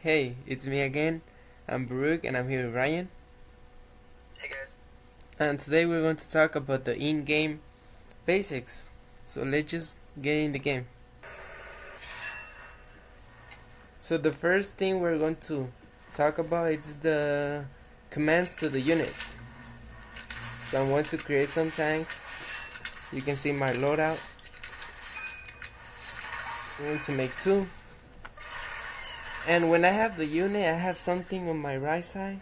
Hey, it's me again. I'm Baruch and I'm here with Ryan. Hey guys. And today we're going to talk about the in-game basics. So let's just get in the game. So the first thing we're going to talk about is the commands to the unit. So I'm going to create some tanks. You can see my loadout. I'm going to make 2. And when I have the unit, I have something on my right side.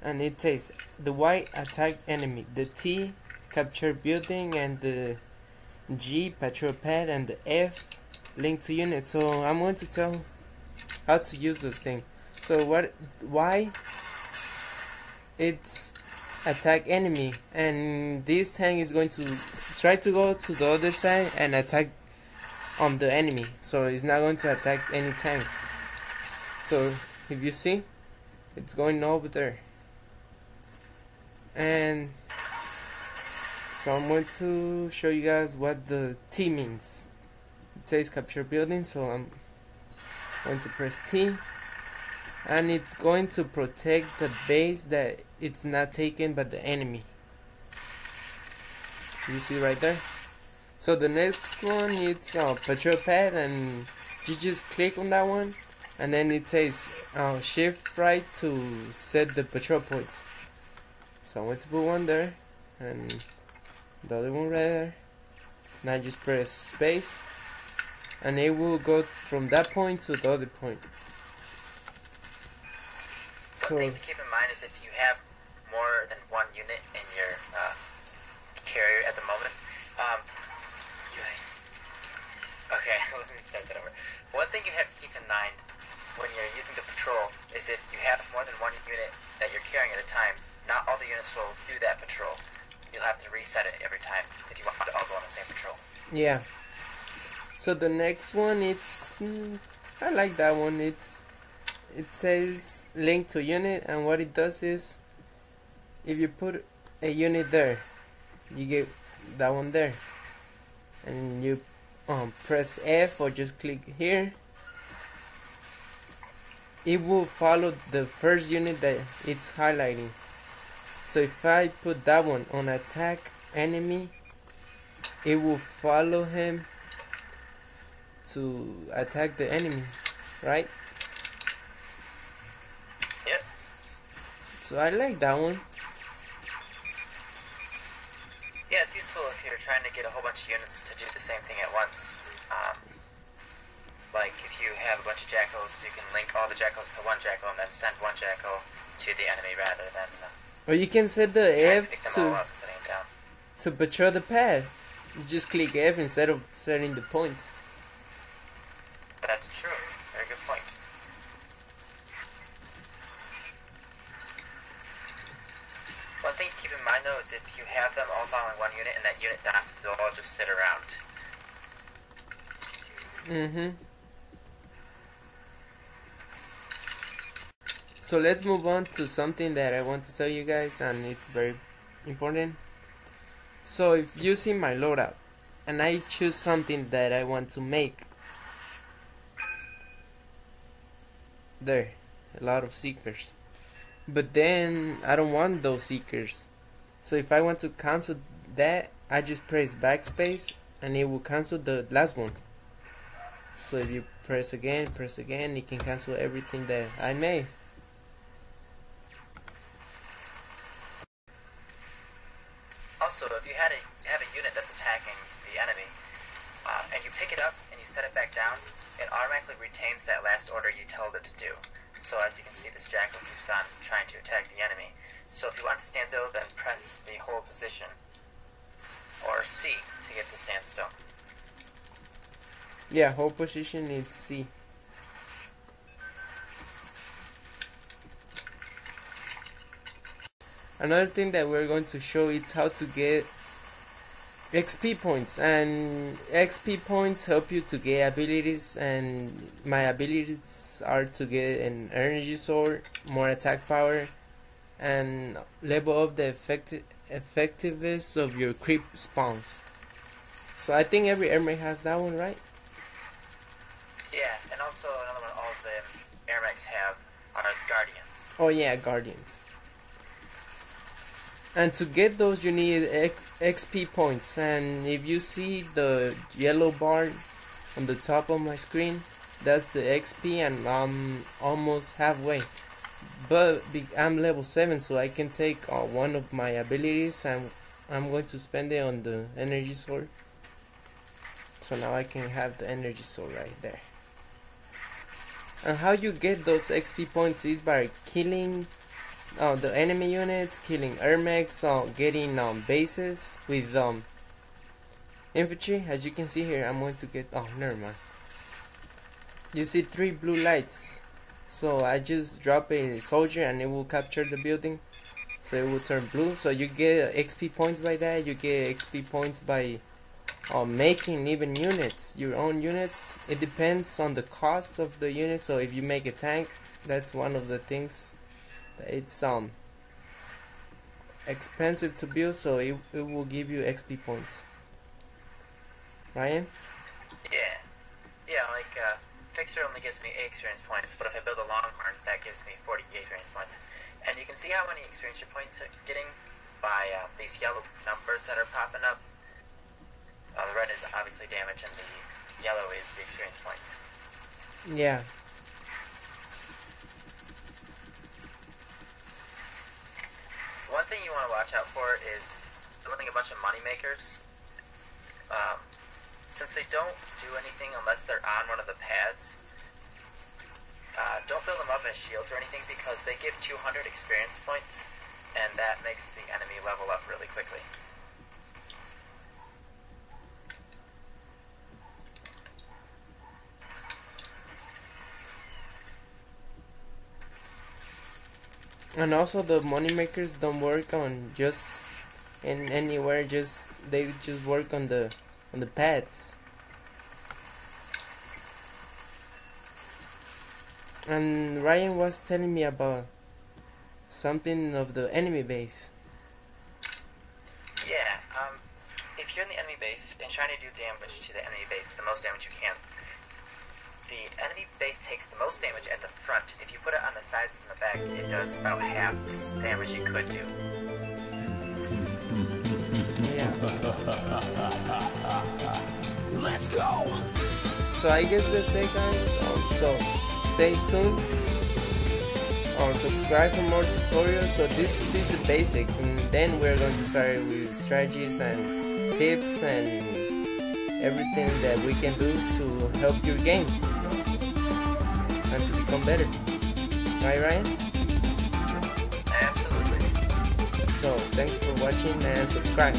And it says the Y attack enemy, the T capture building, and the G patrol pad, and the F link to unit. So I'm going to tell how to use those things. So Y, it's attack enemy, and this tank is going to try to go to the other side and attack the enemy. So it's not going to attack any tanks. So if you see, it's going over there. And so I'm going to show you guys what the T means. It says capture building, so I'm going to press T, and it's going to protect the base that it's not taken by the enemy. You see right there. So the next one is patrol pad, and you just click on that one, and then it says shift right to set the patrol points. So I'm going to put one there and the other one right there. Now just press space and it will go from that point to the other point. One thing to keep in mind is if you have more than one unit in your carrier at the moment, okay, let me start that over. One thing you have to keep in mind when you're using the patrol is if you have more than one unit that you're carrying at a time, not all the units will do that patrol. You'll have to reset it every time if you want to all go on the same patrol. Yeah. So the next one, I like that one. It says link to unit, and what it does is if you put a unit there, you get that one there, and you press F or just click here. It will follow the first unit that it's highlighting. So if I put that one on attack enemy, it will follow him to attack the enemy, right? Yep. So I like that one. Yeah, it's useful if you're trying to get a whole bunch of units to do the same thing at once. Like if you have a bunch of jackals, you can link all the jackals to one jackal and then send one jackal to the enemy rather than or you can set the F to patrol the pad. You just click F instead of setting the points. That's true. Very good point. One thing to keep in mind though is if you have them all following one unit and that unit dies, they'll all just sit around. So let's move on to something that I want to tell you guys, and it's very important. So if you see my loadout and I choose something that I want to make, there, a lot of seekers, but then I don't want those seekers. So if I want to cancel that, I just press backspace and it will cancel the last one. So if you press again, it can cancel everything that I made. Also, if you have a unit that's attacking the enemy, and you pick it up and you set it back down, it automatically retains that last order you told it to do. So as you can see, this jackal keeps on trying to attack the enemy. So if you want to stand still, then press the hold position, or C to get the stand still. Yeah, hold position is C. Another thing that we're going to show is how to get XP points, and XP points help you to get abilities, and my abilities are to get an energy sword, more attack power, and level up the effectiveness of your creep spawns. So I think every AirMech has that one, right? Yeah, and also another one, all of the AirMech points have are Guardians. Oh yeah, Guardians. And to get those you need XP points, and if you see the yellow bar on the top of my screen, that's the XP, and I'm almost halfway. But I'm level 7, so I can take one of my abilities, and I'm going to spend it on the energy sword. So now I can have the energy sword right there. And how you get those XP points is by killing the enemy units, killing AirMechs, getting bases with infantry. As you can see here, I'm going to get, oh never mind. You see 3 blue lights, so I just drop a soldier and it will capture the building, so it will turn blue. So you get XP points by that. You get XP points by making even units, your own units. It depends on the cost of the unit. So if you make a tank, that's one of the things. It's expensive to build, so it will give you XP points. Ryan? Yeah, like Fixer only gives me 8 experience points, but if I build a Longhorn, that gives me 48 experience points. And you can see how many experience your points are getting by these yellow numbers that are popping up. The red is obviously damage, and the yellow is the experience points. Yeah. One thing you want to watch out for is building a bunch of money makers. Since they don't do anything unless they're on one of the pads, don't build them up as shields or anything, because they give 200 experience points, and that makes the enemy level up really quickly. And also the money makers don't work on just in anywhere, they just work on the pads. And Ryan was telling me about something of the enemy base. Yeah, if you're in the enemy base and trying to do damage to the enemy base, the most damage you can, the enemy base takes the most damage at the front. If you put it on the sides and the back, it does about half the damage it could do. Yeah. Let's go! So I guess that's it, guys. So stay tuned. Subscribe for more tutorials. So this is the basic, and then we're going to start with strategies and tips and everything that we can do to help your game and to become better. Right, Ryan? Absolutely. So thanks for watching and subscribe.